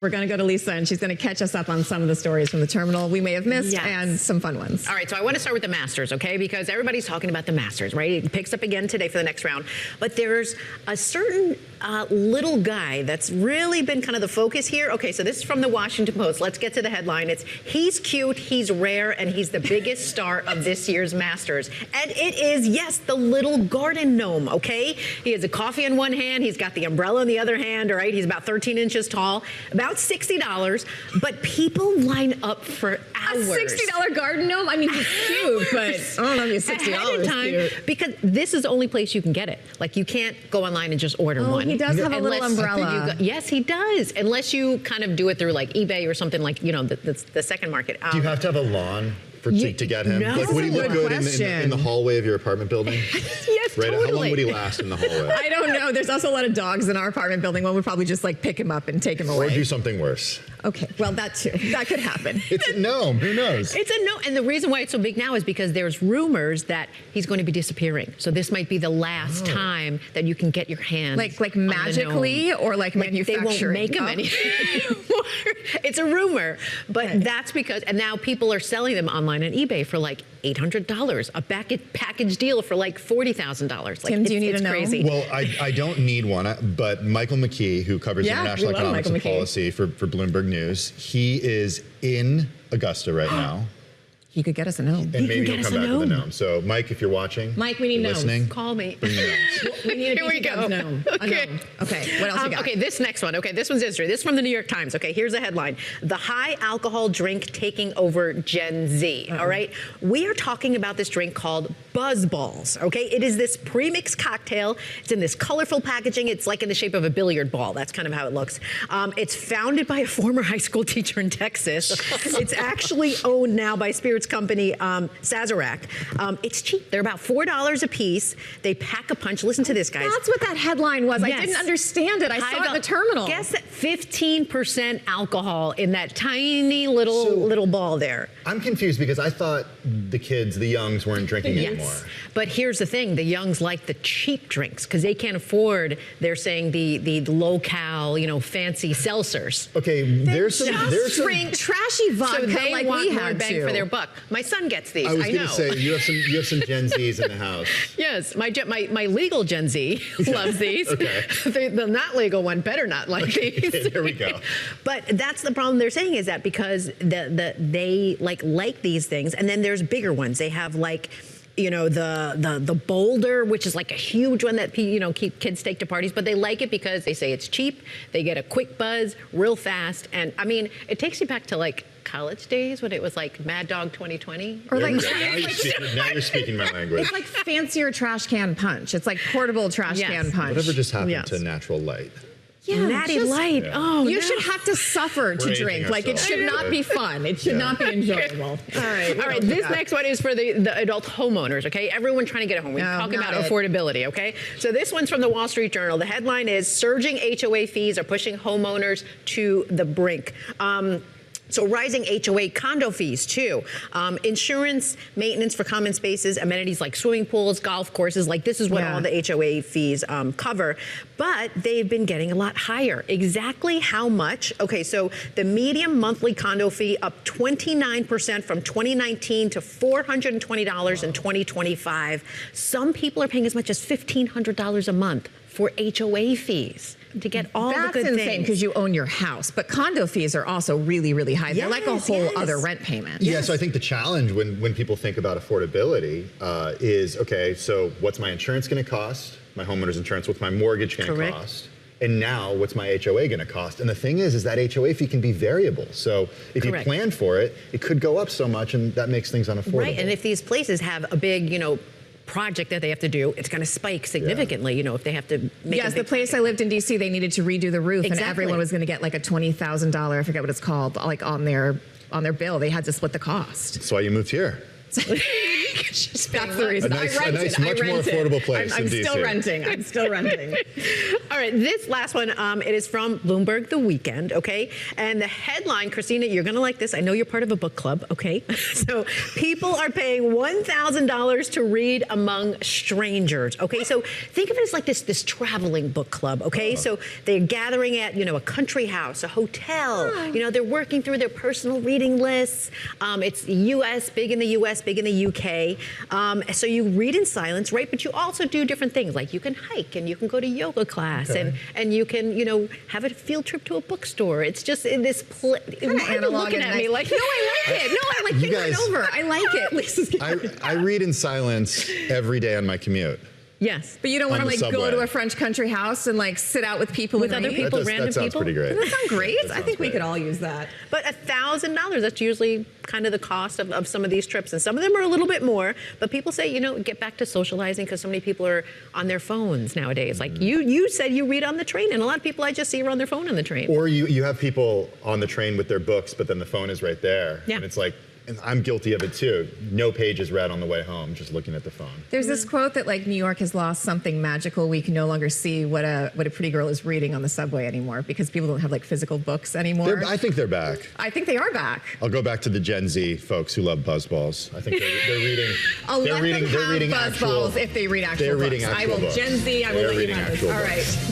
We're going to go to Lisa, and she's going to catch us up on some of the stories from the terminal we may have missed and some fun ones. All right, so I want to start with the Masters, okay? Because everybody's talking about the Masters, right? It picks up again today for the next round. But there's a certain little guy that's really been kind of the focus here. Okay, so this is from the Washington Post. Let's get to the headline. It's, he's cute, he's rare, and he's the biggest star of this year's Masters. And it is, yes, the little garden gnome, okay? He has a coffee in one hand. He's got the umbrella in the other hand, all right? He's about 13 inches tall, about $60, but people line up for hours. A $60 garden gnome? I mean, he's cute, but I don't know if he's $60 cute. Because this is the only place you can get it. Like, you can't go online and just order one. He does have a little umbrella. Yes, he does. Unless you kind of do it through like eBay or something like, you know, the second market. Do you have to have a lawn to get him? No. Like, would he look good in the hallway of your apartment building? Yes, right? totally. How long would he last in the hallway? I don't know. There's also a lot of dogs in our apartment building. One would probably just like pick him up and take him away. Or do something worse. Okay, well, that too. That could happen. It's a gnome. Who knows? It's a gnome. And the reason why it's so big now is because there's rumors that he's going to be disappearing. So this might be the last time that you can get your hands like magically or like manufacturing? They won't make them anymore. It's a rumor. But that's because, and now people are selling them online on eBay for like $800. A package deal for like $40,000. Like, Tim, do you need a gnome? Crazy. Well, I don't need one, but Michael McKee, who covers international economics and policy for Bloomberg News, he is in Augusta right now. He could get us a gnome. And maybe he'll come back with a gnome. So, Mike, if you're watching, Mike, we need gnomes. Listening, call me. Bring the gnomes. We need a Here we go. gnome. Okay. Okay, what else you got? Okay, this next one. Okay, this one's history. This is from the New York Times. Okay, here's the headline. The high alcohol drink taking over Gen Z. All right? We are talking about this drink called Buzzballs. Okay? It is this premixed cocktail. It's in this colorful packaging. It's like in the shape of a billiard ball. That's kind of how it looks. It's founded by a former high school teacher in Texas. It's actually owned now by spirits company Sazerac. It's cheap. They're about $4 a piece. They pack a punch. Listen to this, guys. That's what that headline was. Yes. I didn't understand it. I saw it in the terminal. Guess that 15% alcohol in that tiny little ball there. I'm confused because I thought the kids, the youngs, weren't drinking anymore. But here's the thing. The youngs like the cheap drinks because they can't afford, they're saying, the low-cal, you know, fancy seltzers. Okay, there's some drink trashy vodka so they like want we more had bang for their buck. My son gets these. I was going to say you have some Gen Zs in the house. Yes, my legal Gen Z loves these. Okay. The not legal one better not like these. Okay, there we go. But that's the problem they're saying is that because they like these things, and then there's bigger ones. They have like, you know, the Boulder, which is like a huge one that keep kids take to parties, but they like it because they say it's cheap. They get a quick buzz real fast, and I mean, it takes you back to like college days when it was like Mad Dog 2020. Or like now you're speaking my language. It's like fancier trash can punch. It's like portable trash can punch. Whatever just happened to Natural Light? Yeah, Natty Light. Oh, you should have to suffer to drink. Like, it should not be fun. It should not be enjoyable. All right. This next one is for the adult homeowners, okay? Everyone trying to get a home. We're talking about affordability, okay? So this one's from the Wall Street Journal. The headline is, surging HOA fees are pushing homeowners to the brink. So rising HOA condo fees, too. Insurance, maintenance for common spaces, amenities like swimming pools, golf courses. Like, this is what all the HOA fees cover. But they've been getting a lot higher. Exactly how much? Okay, so the median monthly condo fee up 29% from 2019 to $420 in 2025. Some people are paying as much as $1,500 a month for HOA fees to get all the good things. That's insane because you own your house. But condo fees are also really, really high. They're like a whole other rent payment. Yeah, so I think the challenge when people think about affordability is, okay, so what's my insurance going to cost? My homeowner's insurance. What's my mortgage going to cost? And now, what's my HOA going to cost? And the thing is that HOA fee can be variable. So if you plan for it, it could go up so much, and that makes things unaffordable. Right, and if these places have a big, project that they have to do, it's going to spike significantly, if they have to make the place I lived in D.C., they needed to redo the roof, and everyone was going to get like a $20,000, I forget what it's called, like on their bill. They had to split the cost. That's why you moved here. She's That's the reason. A nice- I rented. a nice, much I more rented. affordable place I'm in still DC. renting. I'm still renting. All right, this last one, it is from Bloomberg The Weekend, okay? And the headline, Christina, you're going to like this. I know you're part of a book club, okay? So people are paying $1,000 to read among strangers, okay? So think of it as like this traveling book club, okay? So they're gathering at, a country house, a hotel. They're working through their personal reading lists. It's U.S., big in the U.S., big in the U.K. So you read in silence, right? But you also do different things, like you can hike and you can go to yoga class and you can, have a field trip to a bookstore. It's just in this. Why are you looking at me like? No, I like it. No, I like You guys- over. I like it. Lisa's I read in silence every day on my commute. Yes. But you don't want to On the go subway. to a French country house and sit out with people With and other read? people, random that sounds people. pretty great. Doesn't that sound great? That I sounds think we great. could all use that. But $1,000, that's usually kind of the cost of some of these trips. And some of them are a little bit more. But people say, get back to socializing because so many people are on their phones nowadays. Like you said you read on the train. And a lot of people I just see are on their phone on the train. Or you have people on the train with their books, but then the phone is right there. Yeah. And it's like, and I'm guilty of it too. No page is read on the way home, just looking at the phone. There's this quote that New York has lost something magical. We can no longer see what a pretty girl is reading on the subway anymore because people don't have physical books anymore. I think they're back. I think they are back. I'll go back to the Gen Z folks who love Buzzballs. I think they're reading. I'll they're let reading. them They're have reading Buzzballs actual. if they read actual They're books. reading I actual will books. Gen Z. I will They're let you reading have this. actual All books. right.